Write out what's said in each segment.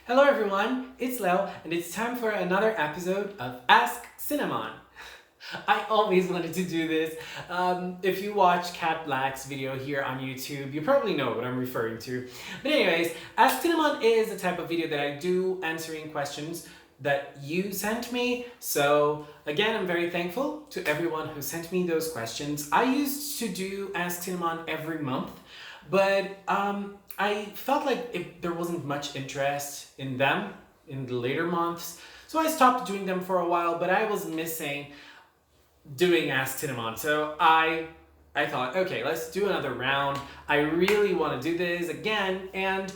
Hello everyone, it's Leo and it's time for another episode of Ask Cinnamon. I always wanted to do this. If you watch Cat Black's video here on YouTube, you probably know what I'm referring to. But anyways, Ask Cinnamon is the type of video that I do answering questions that you sent me. So again, I'm very thankful to everyone who sent me those questions. I used to do Ask Cinnamon every month, but I felt like there wasn't much interest in them in the later months. So I stopped doing them for a while, but I was missing doing Ask Cinnamon. So I thought, okay, let's do another round. I really want to do this again. And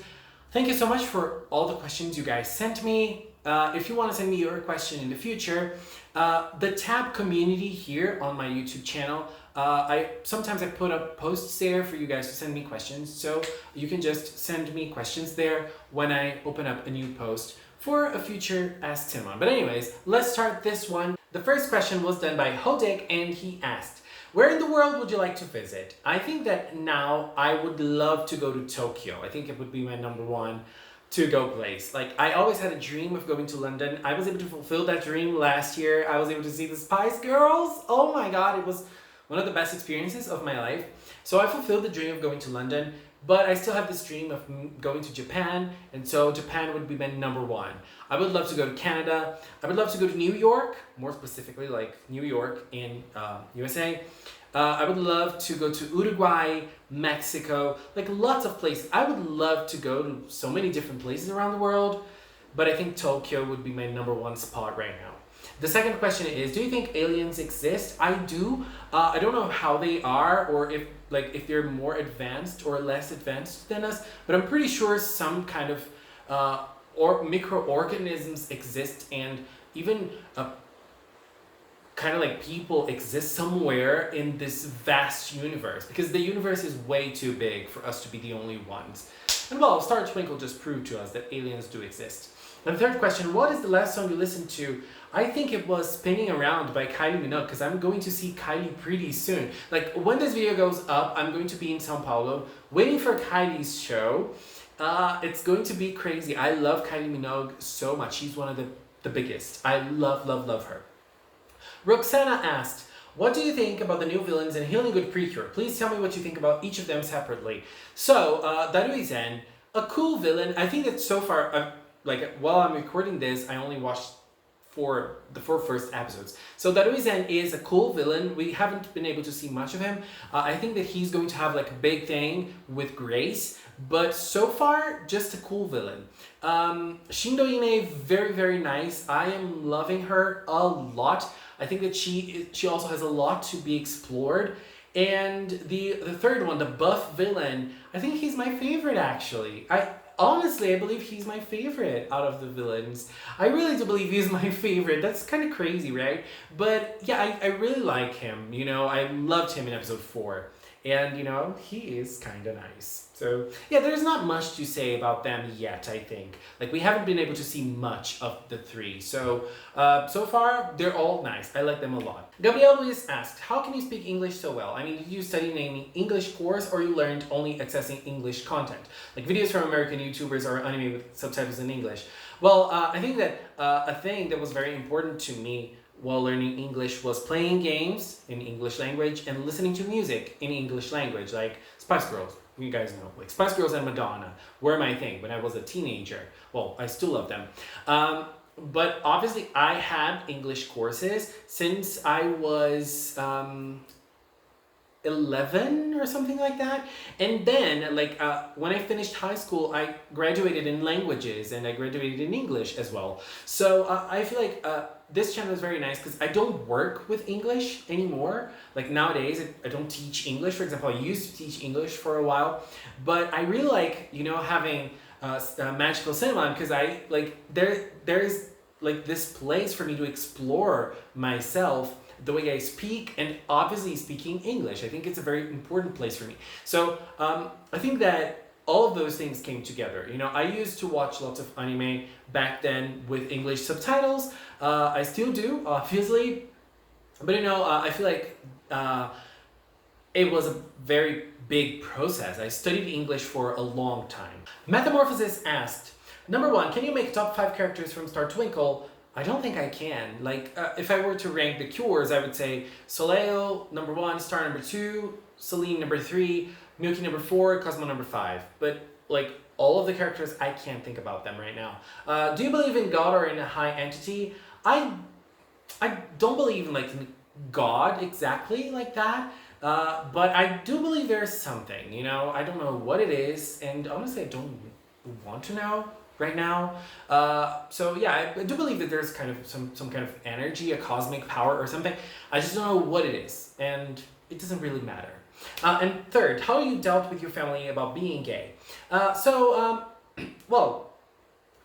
thank you so much for all the questions you guys sent me. If you want to send me your question in the future, the tab community here on my YouTube channel, sometimes I put up posts there for you guys to send me questions, so you can just send me questions there when I open up a new post for a future Ask Cinnamon. But anyways, let's start this one. The first question was done by Hodek and he asked, where in the world would you like to visit? I think that now I would love to go to Tokyo. I think it would be my number one to go place. Like, I always had a dream of going to London. I was able to fulfill that dream last year. I was able to see the Spice Girls. Oh my god, it was one of the best experiences of my life. So I fulfilled the dream of going to London, but I still have this dream of going to Japan, and so Japan would be my number one. I would love to go to Canada. I would love to go to New York, more specifically like New York in USA. I would love to go to Uruguay, Mexico, like lots of places. I would love to go to so many different places around the world, but I think Tokyo would be my number one spot right now. The second question is, do you think aliens exist? I do. I don't know how they are, or if they're more advanced or less advanced than us, but I'm pretty sure some kind of or microorganisms exist, and even kind of like people exist somewhere in this vast universe, because the universe is way too big for us to be the only ones. And well, Star Twinkle just proved to us that aliens do exist. And the third question, what is the last song you listened to? I think it was Spinning Around by Kylie Minogue, because I'm going to see Kylie pretty soon. Like, when this video goes up, I'm going to be in Sao Paulo waiting for Kylie's show. It's going to be crazy. I love Kylie Minogue so much. She's one of the biggest. I love her. Roxana asked, what do you think about the new villains in Healing Good Precure? Please tell me what you think about each of them separately. So, Daruizen, a cool villain. I think that so far, while I'm recording this, I only watched the four first episodes. So Daruizen is a cool villain. We haven't been able to see much of him. I think that he's going to have like a big thing with Grace, but so far, just a cool villain. Shindoine, very nice. I am loving her a lot. I think that she also has a lot to be explored. And the third one, the buff villain, I think he's my favorite actually. Honestly, I believe he's my favorite out of the villains. I really do believe he's my favorite. That's kind of crazy, right? But yeah, I really like him. You know, I loved him in episode 4. And, you know, he is kind of nice. So, yeah, there's not much to say about them yet, I think. Like, we haven't been able to see much of the 3. So, so far, they're all nice. I like them a lot. Gabriel Luis asked, how can you speak English so well? I mean, did you study in any English course, or you learned only accessing English content? Like videos from American YouTubers or anime with subtitles in English? Well, I think that a thing that was very important to me while learning English was playing games in English language and listening to music in English language, like Spice Girls. You guys know, like Spice Girls and Madonna were my thing when I was a teenager. Well, I still love them. But obviously I had English courses since I was 11 or something like that. And then when I finished high school, I graduated in languages and I graduated in English as well. So I feel like this channel is very nice because I don't work with English anymore. Like nowadays, I don't teach English. For example, I used to teach English for a while, but I really like, you know, having Magical Cinema, because there's like this place for me to explore myself, the way I speak, and obviously speaking English. I think it's a very important place for me. So I think that all of those things came together. You know, I used to watch lots of anime back then with English subtitles. I still do, obviously. But you know, I feel like it was a very big process. I studied English for a long time. Metamorphosis asked, Number one, can you make top 5 characters from Star Twinkle? I don't think I can. Like, if I were to rank the cures, I would say Soleil number 1, Star number 2, Celine number 3, Milky number 4, Cosmo number 5. But like all of the characters, I can't think about them right now. Do you believe in God or in a high entity? I don't believe in like God exactly like that. But I do believe there's something, you know, I don't know what it is, and honestly, I don't want to know right now. So yeah, I do believe that there's kind of some kind of energy, a cosmic power or something. I just don't know what it is, and it doesn't really matter. And third, how you dealt with your family about being gay. Well,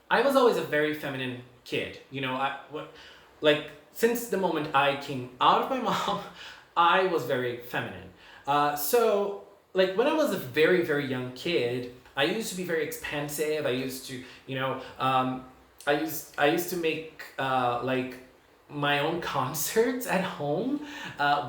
I was always a very feminine kid, you know, like since the moment I came out of my mom, I was very feminine. So like when I was a very, very young kid, I used to be very expansive. I used to, you know, I used to make like my own concerts at home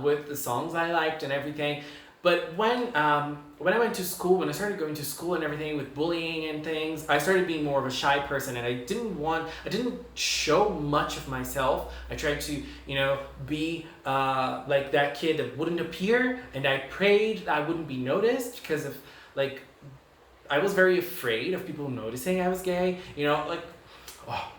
with the songs I liked and everything. But when I went to school, when I started going to school and everything with bullying and things, I started being more of a shy person, and I didn't show much of myself. I tried to, you know, be like that kid that wouldn't appear, and I prayed I wouldn't be noticed because of like, I was very afraid of people noticing I was gay, you know, like, oh.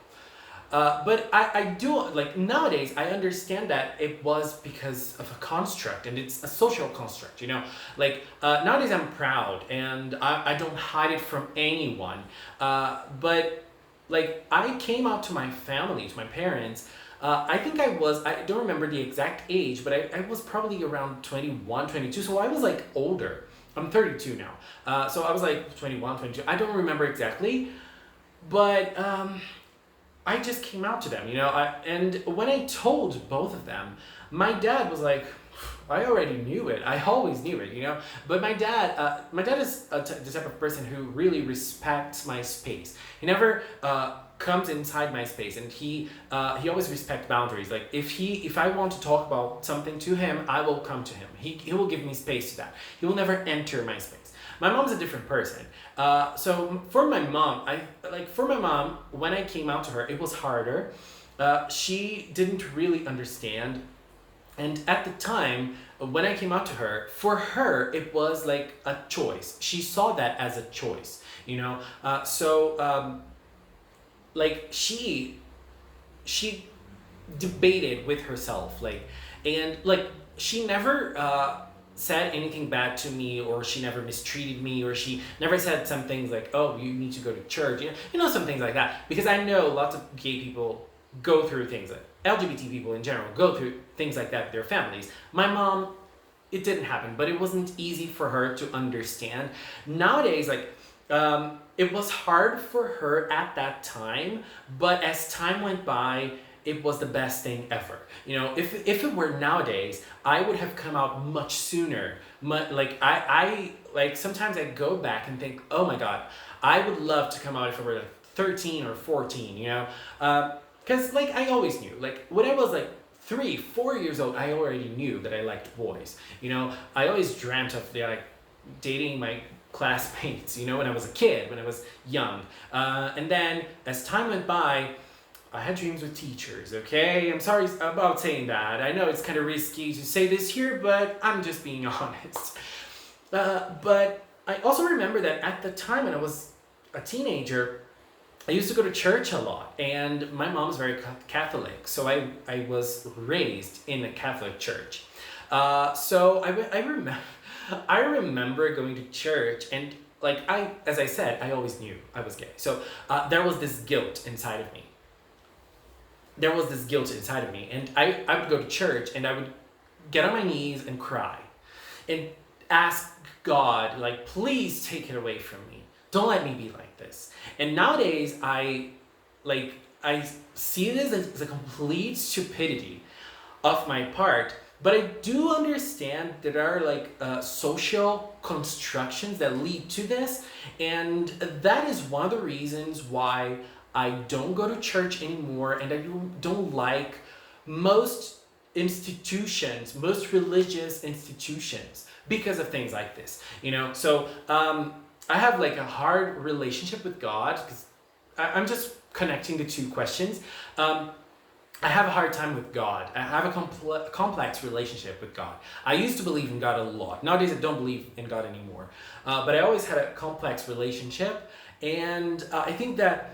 But I do, like, nowadays, I understand that it was because of a construct, and it's a social construct, you know? Like, nowadays I'm proud, and I don't hide it from anyone. But, like, I came out to my family, to my parents. I think I don't remember the exact age, but I was probably around 21, 22, so I was, like, older. I'm 32 now. So I was, like, 21, 22. I don't remember exactly, but, I just came out to them, you know, and when I told both of them, my dad was like, I already knew it. I always knew it, you know. But my dad is the type of person who really respects my space. He never comes inside my space, and he always respects boundaries. Like if I want to talk about something to him, I will come to him. He will give me space to that. He will never enter my space. My mom's a different person. So for my mom, when I came out to her, it was harder. She didn't really understand. And at the time, when I came out to her, for her, it was like a choice. She saw that as a choice, you know? Like she debated with herself, and she never, said anything bad to me, or she never mistreated me, or she never said some things like, oh, you need to go to church, you know, some things like that, because I know lots of gay people go through things, like LGBT people in general go through things like that with their families. My mom, it didn't happen, but it wasn't easy for her to understand. Nowadays, it was hard for her at that time, but as time went by, it was the best thing ever. You know, if it were nowadays, I would have come out much sooner. I sometimes I go back and think, oh my God, I would love to come out if I were like 13 or 14, you know? Because I always knew, when I was 3, 4 years old, I already knew that I liked boys. You know, I always dreamt of dating my classmates, you know, when I was a kid, when I was young. And then as time went by, I had dreams with teachers, okay? I'm sorry about saying that. I know it's kind of risky to say this here, but I'm just being honest. But I also remember that at the time when I was a teenager, I used to go to church a lot, and my mom's very Catholic, so I was raised in a Catholic church. So I remember going to church, and as I said, I always knew I was gay. So there was this guilt inside of me. And I would go to church, and I would get on my knees and cry and ask God, please take it away from me. Don't let me be like this. And nowadays, I see this as a complete stupidity of my part, but I do understand there are social constructions that lead to this, and that is one of the reasons why I don't go to church anymore, and I don't like most religious institutions because of things like this, you know? So I have a hard relationship with God, because I'm just connecting the two questions. I have a hard time with God. I have a complex relationship with God. I used to believe in God a lot. Nowadays, I don't believe in God anymore. But I always had a complex relationship, and I think that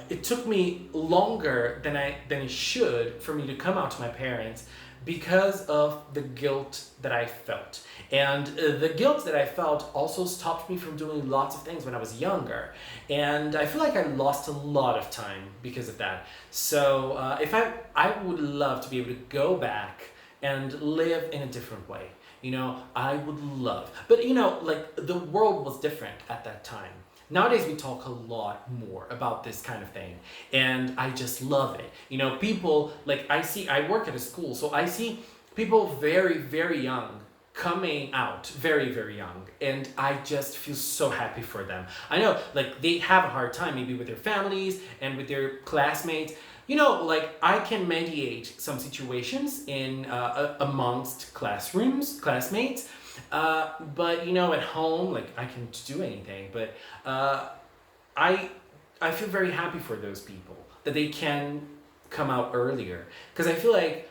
it took me longer than it should for me to come out to my parents because of the guilt that I felt. And the guilt that I felt also stopped me from doing lots of things when I was younger. And I feel like I lost a lot of time because of that. So if I would love to be able to go back and live in a different way. You know, I would love. But you know, like the world was different at that time. Nowadays we talk a lot more about this kind of thing, and I just love it. You know, people, like I work at a school, so I see people very, very young coming out very, very young, and I just feel so happy for them. I know, like, they have a hard time maybe with their families and with their classmates. You know, like, I can mediate some situations in amongst classmates, but you know, at home, like, I can't do anything. But I feel very happy for those people that they can come out earlier, because I feel like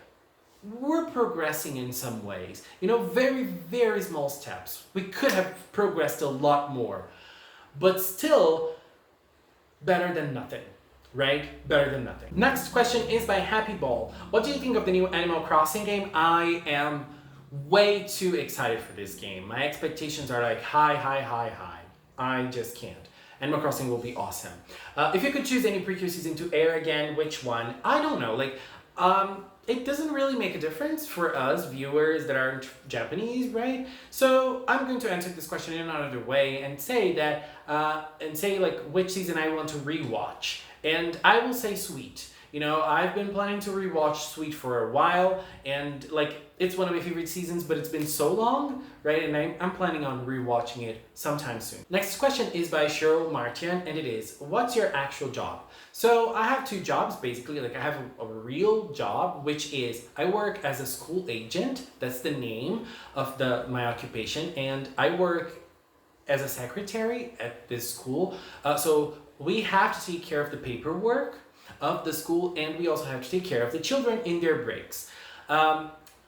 we're progressing in some ways. You know, very, very small steps. We could have progressed a lot more, but still better than nothing. Right? Better than nothing. Next question is by Happy Ball. What do you think of the new Animal Crossing game? I am way too excited for this game. My expectations are like high, high, high, high. I just can't. Animal Crossing will be awesome. If you could choose any Precure season to air again, which one? I don't know. Like, it doesn't really make a difference for us viewers that aren't Japanese, right? So I'm going to answer this question in another way and say that, like which season I want to rewatch. And I will say Sweet. You know, I've been planning to rewatch Sweet for a while, and like, it's one of my favorite seasons, but it's been so long, right? And I'm planning on rewatching it sometime soon. Next question is by Cheryl Martian, and it is, what's your actual job? So I have two jobs, basically. Like, I have a real job, which is I work as a school agent. That's the name of my occupation, and I work as a secretary at this school. So we have to take care of the paperwork of the school, and we also have to take care of the children in their breaks.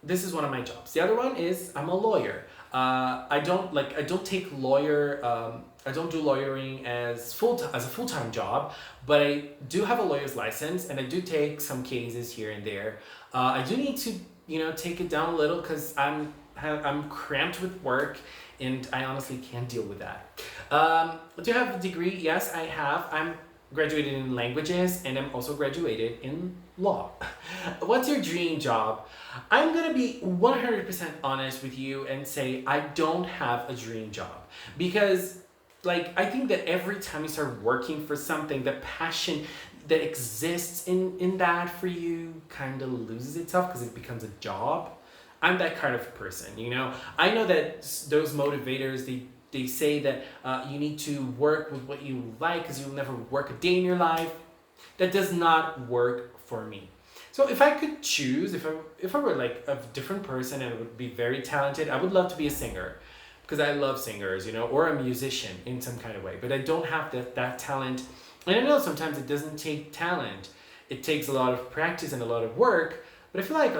This is one of my jobs. The other one is I'm a lawyer. I don't do lawyering as a full-time job, but I do have a lawyer's license, and I do take some cases here and there. I do need to, you know, take it down a little because I'm cramped with work, and I honestly can't deal with that. Do you have a degree? Yes, I have. I'm graduated in languages, and I'm also graduated in law. What's your dream job? I'm gonna be 100% honest with you and say I don't have a dream job, because like, I think that every time you start working for something, the passion that exists in that for you kind of loses itself because it becomes a job. I'm that kind of person, you know? I know that those motivators, they say that you need to work with what you like because you'll never work a day in your life. That does not work for me. So if I could choose, if I were like a different person and would be very talented, I would love to be a singer, because I love singers, you know, or a musician in some kind of way. But I don't have that talent. And I know sometimes it doesn't take talent. It takes a lot of practice and a lot of work. But I feel like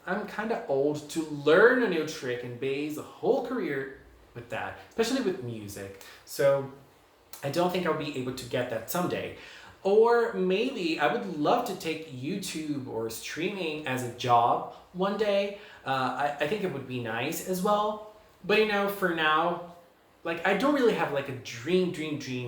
I'm kind of old to learn a new trick and base a whole career with that, especially with music. So I don't think I'll be able to get that someday. Or maybe I would love to take YouTube or streaming as a job one day. I think it would be nice as well. But you know, for now, like, I don't really have like a dream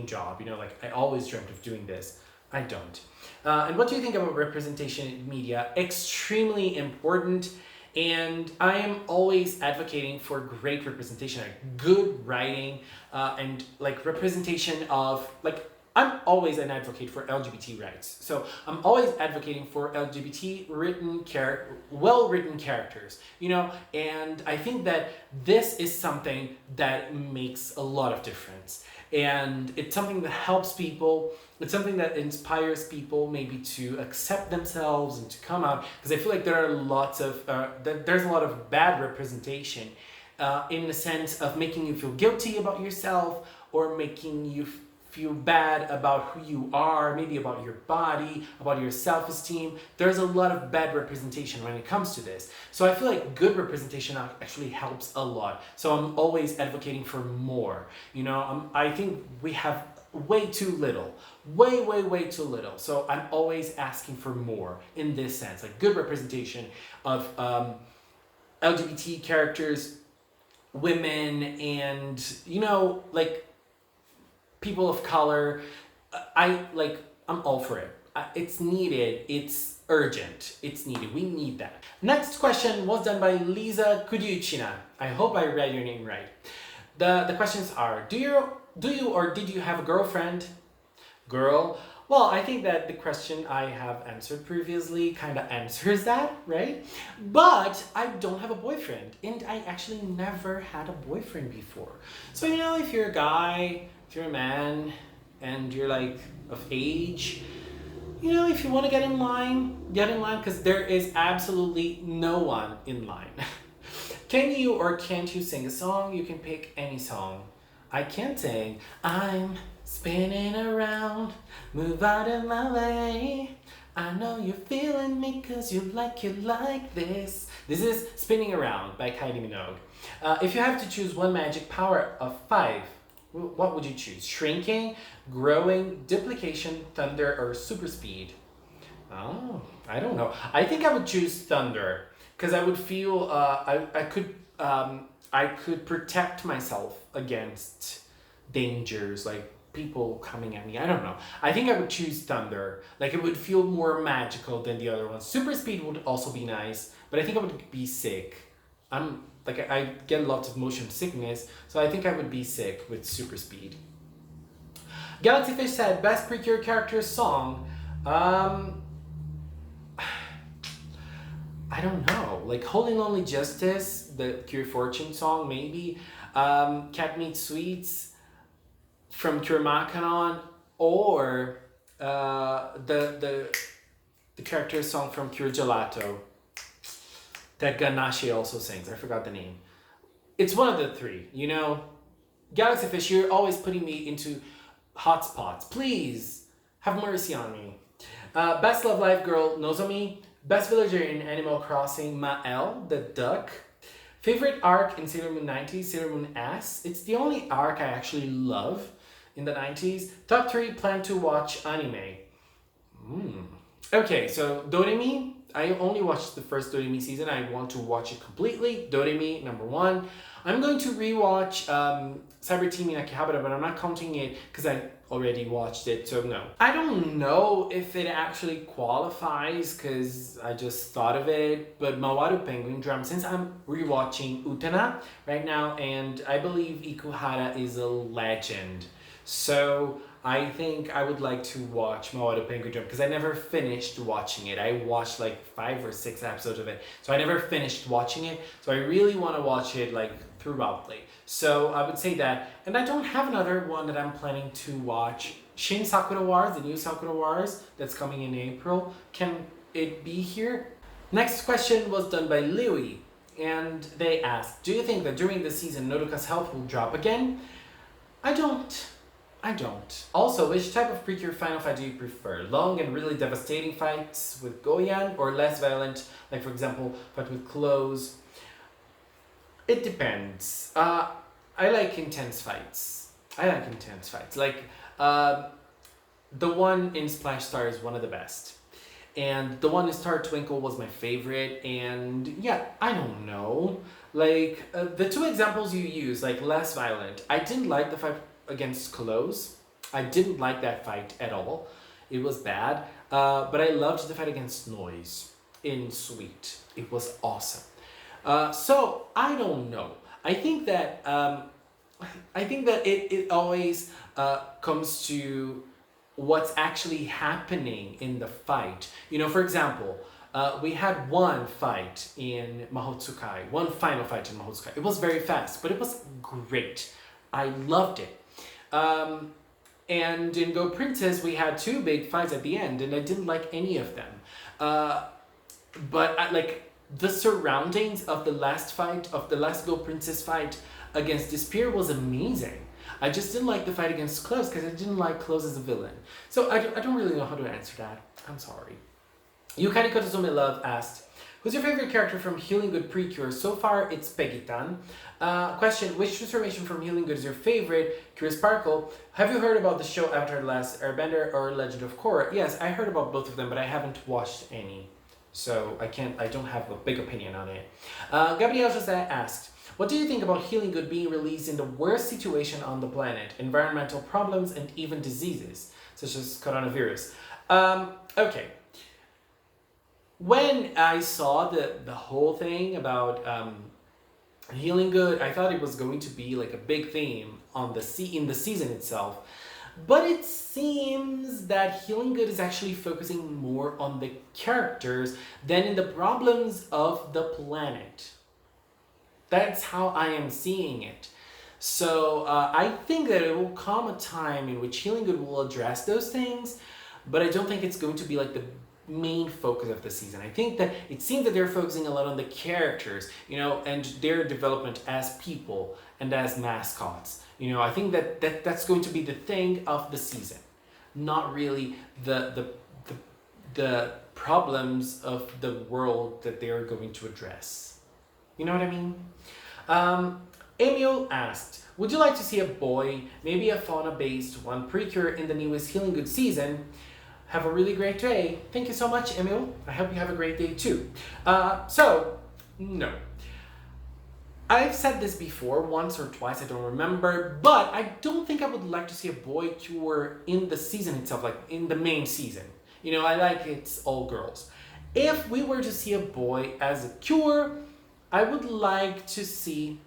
job. You know, like, I always dreamt of doing this. I don't. And what do you think about representation in media? Extremely important. And I am always advocating for great representation, like good writing, and like representation of, like, I'm always an advocate for LGBT rights. So I'm always advocating for LGBT well-written characters, you know, and I think that this is something that makes a lot of difference. And it's something that helps people. It's something that inspires people maybe to accept themselves and to come out. Because I feel like there are there's a lot of bad representation in the sense of making you feel guilty about yourself, or making you feel bad about who you are, maybe about your body, about your self-esteem. There's a lot of bad representation when it comes to this. So I feel like good representation actually helps a lot. So I'm always advocating for more. You know, I think we have way too little, way too little. So I'm always asking for more in this sense, like good representation of LGBT characters, women, and, you know, like people of color. I'm all for it. It's needed. It's urgent. It's needed. We need that. Next question was done by Lisa Kudyuchina. I hope I read your name right. The questions are: Do you or did you have a girlfriend? Girl. Well, I think that the question I have answered previously kind of answers that, right? But I don't have a boyfriend, and I actually never had a boyfriend before. So, you know, if you're a guy, if you're a man, and you're like of age, you know, if you want to get in line, because there is absolutely no one in line. Can you or can't you sing a song? You can pick any song. I can't sing. I'm spinning around, move out of my way. I know you're feeling me cause you like this. This is Spinning Around by Kylie Minogue. If you have to choose one magic power of 5, what would you choose? Shrinking, growing, duplication, thunder, or super speed? Oh, I don't know. I think I would choose thunder because I would feel I could protect myself against dangers, like people coming at me. I don't know. I think I would choose thunder. Like it would feel more magical than the other ones. Super speed would also be nice, but I think I would be sick. I get lots of motion sickness, so I think I would be sick with super speed. Galaxyfish said best Precure character song. I don't know. Like Holy Lonely Justice, the Cure Fortune song, maybe. Cat Meat Sweets from Cure Macanon, or the character song from Cure Gelato that Ganache also sings. I forgot the name. It's one of the 3, you know. Galaxyfish, you're always putting me into hot spots. Please have mercy on me. Best Love Life Girl, Nozomi. Best Villager in Animal Crossing, Mael, the duck. Favorite arc in Sailor Moon 90s, Sailor Moon S. It's the only arc I actually love in the 90s. Top 3 plan to watch anime. Okay, so Doremi. I only watched the first Doremi season. I want to watch it completely. Doremi, number 1. I'm going to rewatch Cyber Team in Akihabara, but I'm not counting it because I already watched it, so no. I don't know if it actually qualifies because I just thought of it, but Mawaru Penguin Drum, since I'm rewatching Utena right now, and I believe Ikuhara is a legend, so I think I would like to watch Mawaru Penguin Drum because I never finished watching it. I watched like 5 or 6 episodes of it, so I never finished watching it, so I really want to watch it like throughoutly. So I would say that, and I don't have another one that I'm planning to watch. Shin Sakura Wars, the new Sakura Wars that's coming in April. Can it be here? Next question was done by Louie, and they asked, do you think that during the season Nodoka's health will drop again? I don't. Also, which type of Precure final fight do you prefer? Long and really devastating fights with Goyan, or less violent, like for example, fight with clothes? It depends. I like intense fights. Like, the one in Splash Star is one of the best. And the one in Star Twinkle was my favorite. And yeah, I don't know. Like, the 2 examples you use, like less violent. I didn't like the fight against Close. I didn't like that fight at all. It was bad. But I loved the fight against Noise in Sweet. It was awesome. So I don't know. I think that it always comes to what's actually happening in the fight. You know, for example, we had one fight in Mahotsukai, one final fight in Mahotsukai. It was very fast, but it was great. I loved it. And in Go Princess, we had 2 big fights at the end, and I didn't like any of them. But the surroundings of the last fight, of the last Go Princess fight against Despair was amazing. I just didn't like the fight against Close because I didn't like Close as a villain. So I don't really know how to answer that. I'm sorry. Yukari Kotozume Love asked, who's your favorite character from Healing Good Precure? So far, it's Peggy-tan. Question, which transformation from Healing Good is your favorite? Curious Sparkle, have you heard about the show Avatar The Last Airbender or Legend of Korra? Yes, I heard about both of them, but I haven't watched any. So I don't have a big opinion on it. Gabrielle Jose asked, what do you think about Healing Good being released in the worst situation on the planet? Environmental problems and even diseases, such as coronavirus. Okay. When I saw the whole thing about Healing Good, I thought it was going to be like a big theme on in the season itself. But it seems that Healing Good is actually focusing more on the characters than in the problems of the planet. That's how I am seeing it. So I think that it will come a time in which Healing Good will address those things, but I don't think it's going to be like the main focus of the season. I think that it seems that they're focusing a lot on the characters, and their development as people and as mascots. I think that's going to be the thing of the season, not really the problems of the world that they are going to address. You know what I mean? Emil asked, would you like to see a boy, maybe a fauna-based one, Precure in the newest Healing Good season? Have a really great day. Thank you so much, Emil. I hope you have a great day too. No. I've said this before, once or twice, I don't remember, but I don't think I would like to see a boy cure in the season itself, like in the main season. I like it's all girls. If we were to see a boy as a cure, I would like to see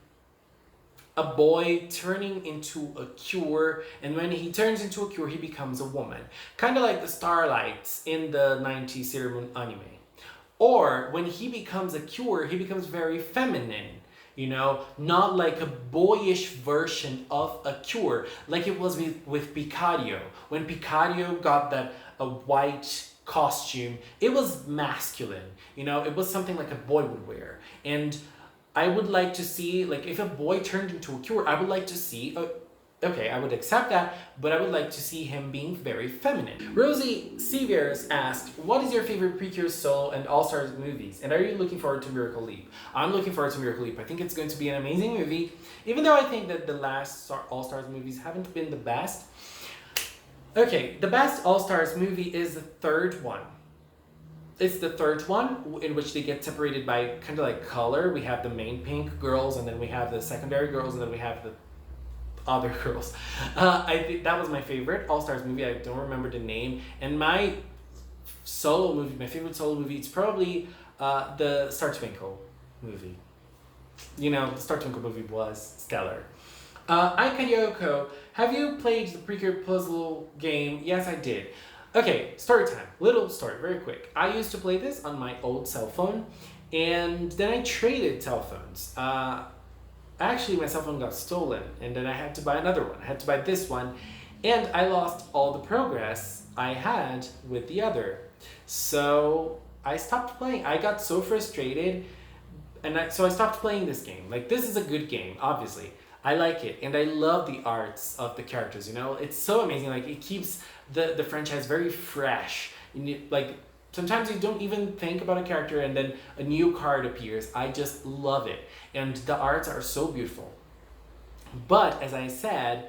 a boy turning into a cure, and when he turns into a cure, he becomes a woman. Kind of like the Starlights in the 90s Sailor Moon anime. Or when he becomes a cure, he becomes very feminine. Not like a boyish version of a cure, like it was with Picario. When Picario got that white costume, it was masculine. It was something like a boy would wear. And I would like to see, like, if a boy turned into a cure, I would like to see, okay, I would accept that, but I would like to see him being very feminine. Rosie Seviers asked, what is your favorite Precure solo and All-Stars movies? And are you looking forward to Miracle Leap? I'm looking forward to Miracle Leap. I think it's going to be an amazing movie, even though I think that the last All-Stars movies haven't been the best. Okay, the best All-Stars movie is the third one. It's the third one in which they get separated by kind of like color. We have the main pink girls, and then we have the secondary girls, and then we have the other girls. I think that was my favorite All-Stars movie. I don't remember the name. And my solo movie, my favorite solo movie, it's probably the Star Twinkle movie. The Star Twinkle movie was stellar. Aikarioko, have you played the Precure puzzle game? Yes, I did. Okay, story time. Little story, very quick. I used to play this on my old cell phone, and then I traded cell phones. Actually, my cell phone got stolen, and then I had to buy another one. I had to buy this one, and I lost all the progress I had with the other. So I stopped playing. I got so frustrated, and so I stopped playing this game. Like, this is a good game, obviously. I like it, and I love the arts of the characters, It's so amazing. Like, it keeps the franchise very fresh. Like, sometimes you don't even think about a character, and then a new card appears. I just love it. And the arts are so beautiful. But, as I said,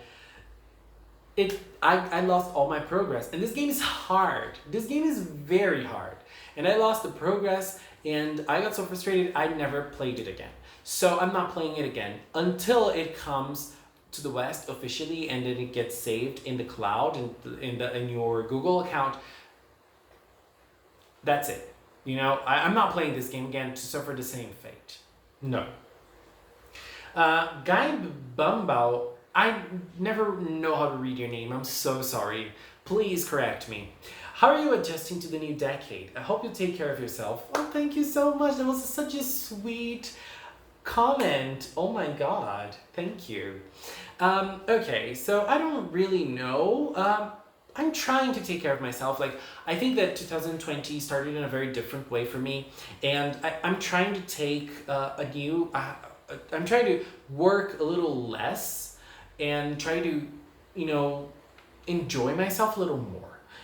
I lost all my progress. And this game is hard. This game is very hard. And I lost the progress, and I got so frustrated, I never played it again. So I'm not playing it again until it comes to the West officially, and then it gets saved in the cloud in your Google account. That's it. I'm not playing this game again to suffer the same fate. No. Guy Bumbao, I never know how to read your name. I'm so sorry. Please correct me. How are you adjusting to the new decade? I hope you take care of yourself. Oh, thank you so much. That was such a sweet comment. Oh my god. Thank you. Okay, so I don't really know. I'm trying to take care of myself. Like, I think that 2020 started in a very different way for me, and I'm trying to take I'm trying to work a little less and try to, you know, enjoy myself a little more.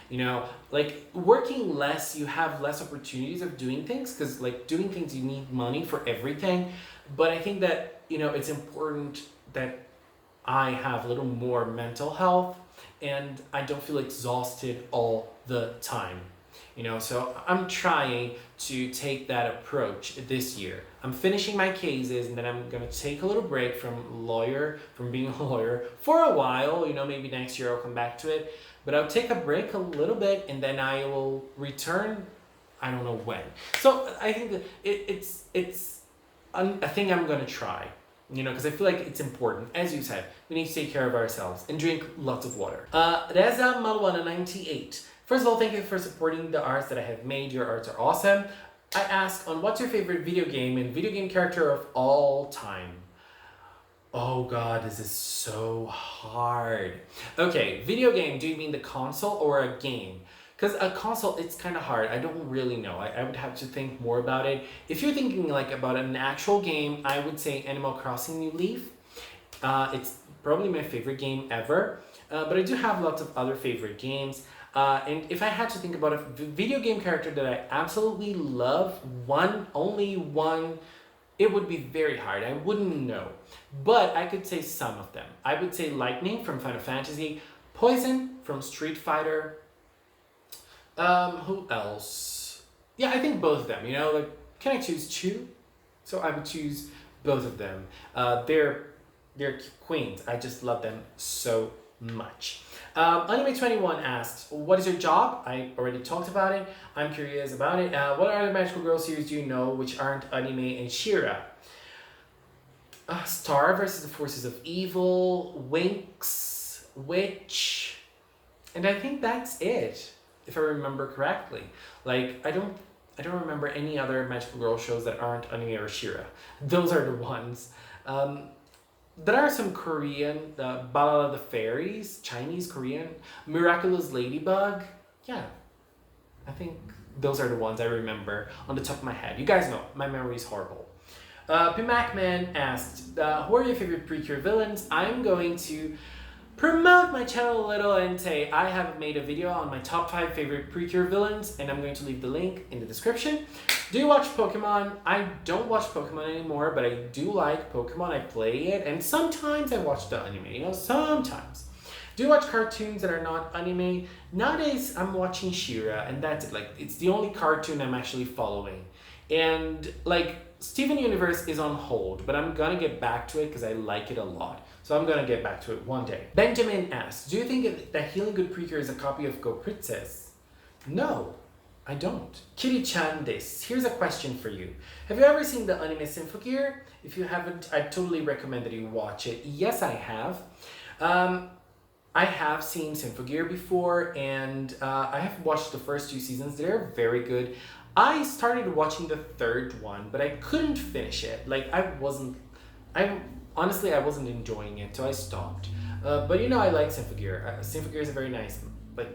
You know, like working less, you have less opportunities of doing things because, like, doing things, you need money for everything. But I think that, you know, it's important that I have a little more mental health and I don't feel exhausted all the time. You know, so I'm trying to take that approach this year. I'm finishing my cases and then I'm gonna take a little break from being a lawyer for a while. You know, maybe next year I'll come back to it. But I'll take a break a little bit and then I will return. I don't know when. So I think that it's a thing I'm gonna try. You know, because I feel like it's important. As you said, we need to take care of ourselves and drink lots of water. Reza Malwana 98. First of all, thank you for supporting the arts that I have made. Your arts are awesome. I ask on what's your favorite video game and video game character of all time? Oh God, this is so hard. Okay, video game, do you mean the console or a game? Because a console, it's kind of hard. I don't really know. I would have to think more about it. If you're thinking like about an actual game, I would say Animal Crossing New Leaf. It's probably my favorite game ever. But I do have lots of other favorite games. And if I had to think about a video game character that I absolutely love, only one, it would be very hard. I wouldn't know. But I could say some of them. I would say Lightning from Final Fantasy, Poison from Street Fighter. Who else? Yeah, I think both of them. You know, like, can I choose two? So I would choose both of them. They're queens. I just love them so much. Anime21 asked, what is your job? I already talked about it. I'm curious about it. What other magical girl series do you know which aren't anime and Shira? Star versus the Forces of Evil, Winx, Witch, and I think that's it, if I remember correctly. Like, I don't remember any other magical girl shows that aren't anime or Shira. Those are the ones. There are some Korean, Ballad of the Fairies, Chinese, Korean, Miraculous Ladybug. Yeah, I think those are the ones I remember on the top of my head. You guys know, my memory is horrible. Pimacman asked, who are your favorite Precure villains? I'm going to promote my channel a little and say I have made a video on my top 5 favorite Precure villains, and I'm going to leave the link in the description. Do you watch Pokemon? I don't watch Pokemon anymore, but I do like Pokemon. I play it, and sometimes I watch the anime, you know, sometimes. Do you watch cartoons that are not anime? Nowadays, I'm watching She-Ra, and that's it. Like, it's the only cartoon I'm actually following. And, like, Steven Universe is on hold, but I'm gonna get back to it because I like it a lot. So I'm gonna get back to it one day. Benjamin asks, do you think that Healing Good Precure is a copy of Go Princess? No, I don't. Kitty-chan this. Here's a question for you. Have you ever seen the anime Symphogear? If you haven't, I totally recommend that you watch it. Yes, I have. I have seen Symphogear before, and I have watched the first 2 seasons. They're very good. I started watching the 3rd one, but I couldn't finish it. Like, honestly, I wasn't enjoying it, so I stopped. But you know, I like Symphogear. Symphogear is a very nice, like,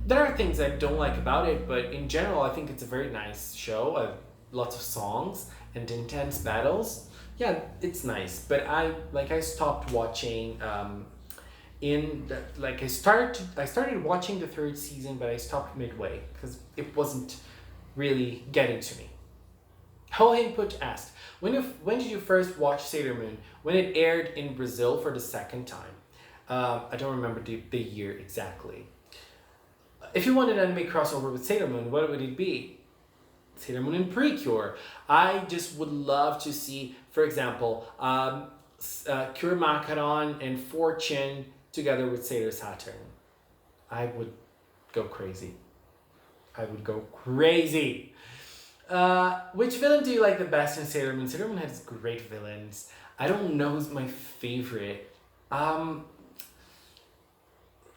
there are things I don't like about it, but in general, I think it's a very nice show. Lots of songs and intense battles. Yeah, it's nice. But I stopped watching. I started watching the 3rd season, but I stopped midway because it wasn't really getting to me. Ho Input asked, when did you first watch Sailor Moon? When it aired in Brazil for the 2nd time. I don't remember the year exactly. If you want an anime crossover with Sailor Moon, what would it be? Sailor Moon and Precure. I just would love to see, for example, Cure Macaron and Fortune together with Sailor Saturn. I would go crazy. Which villain do you like the best in Sailor Moon? Sailor Moon has great villains. I don't know who's my favorite. I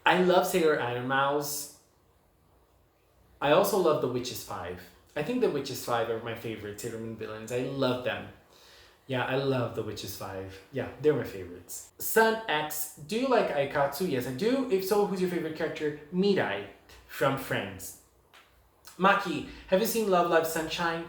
love Sailor Animals. I also love the Witches 5. I think the Witches 5 are my favorite Sailor Moon villains. I love them. Yeah, I love the Witches 5. Yeah, they're my favorites. Sun X, do you like Aikatsu? Yes, I do. If so, who's your favorite character? Mirai from Friends. Maki, have you seen Love Live Sunshine?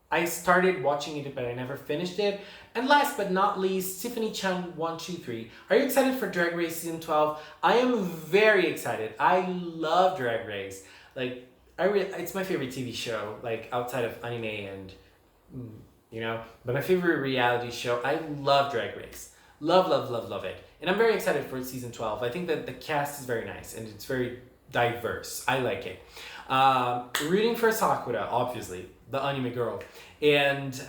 I started watching it, but I never finished it. And last but not least, Tiffany Chan 123. Are you excited for Drag Race season 12? I am very excited. I love Drag Race. Like, it's my favorite TV show, like outside of anime and you know, but my favorite reality show. I love Drag Race. Love, love, love, love it. And I'm very excited for season 12. I think that the cast is very nice and it's very diverse. I like it. Rooting for Sakura, obviously, the anime girl. And,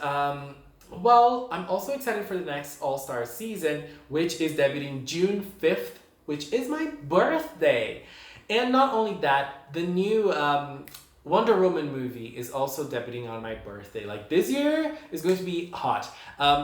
well, I'm also excited for the next All-Star season, which is debuting June 5th, which is my birthday. And not only that, the new Wonder Woman movie is also debuting on my birthday. Like, this year is going to be hot.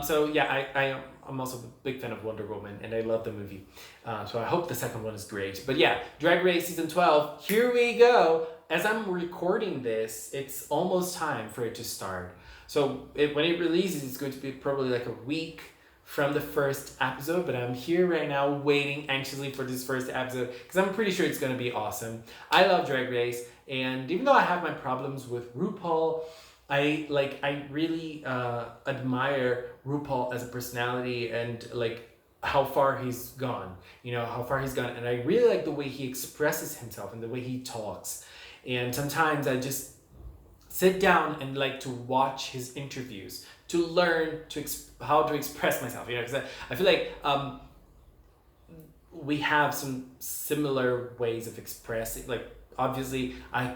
So yeah, I'm also a big fan of Wonder Woman and I love the movie. So I hope the second one is great. But yeah, Drag Race season 12, here we go. As I'm recording this, it's almost time for it to start. So when it releases, it's going to be probably like a week from the first episode, but I'm here right now waiting anxiously for this first episode because I'm pretty sure it's going to be awesome. I love Drag Race, and even though I have my problems with RuPaul, I really admire RuPaul as a personality and like how far he's gone, and I really like the way he expresses himself and the way he talks. And sometimes I just sit down and like to watch his interviews to learn how to express myself, because I feel like we have some similar ways of expressing. Like, obviously I'm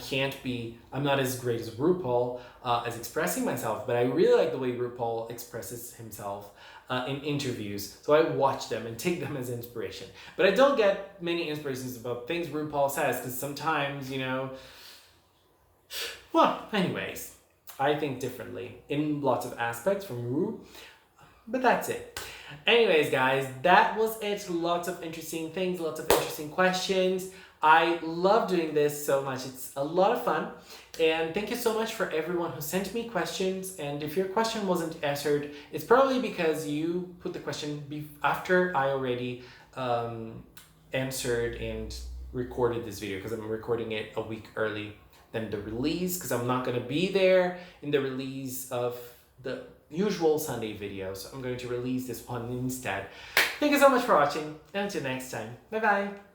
not as great as RuPaul as expressing myself, but I really like the way RuPaul expresses himself in interviews. So I watch them and take them as inspiration. But I don't get many inspirations about things RuPaul says, because sometimes, well, anyways, I think differently in lots of aspects from Ru, but that's it. Anyways, guys, that was it. Lots of interesting things, lots of interesting questions. I love doing this so much. It's a lot of fun. And thank you so much for everyone who sent me questions. And if your question wasn't answered, it's probably because you put the question after I already answered and recorded this video, because I'm recording it a week early than the release, because I'm not going to be there in the release of the usual Sunday video, so I'm going to release this one instead. Thank you so much for watching, and until next time, bye bye.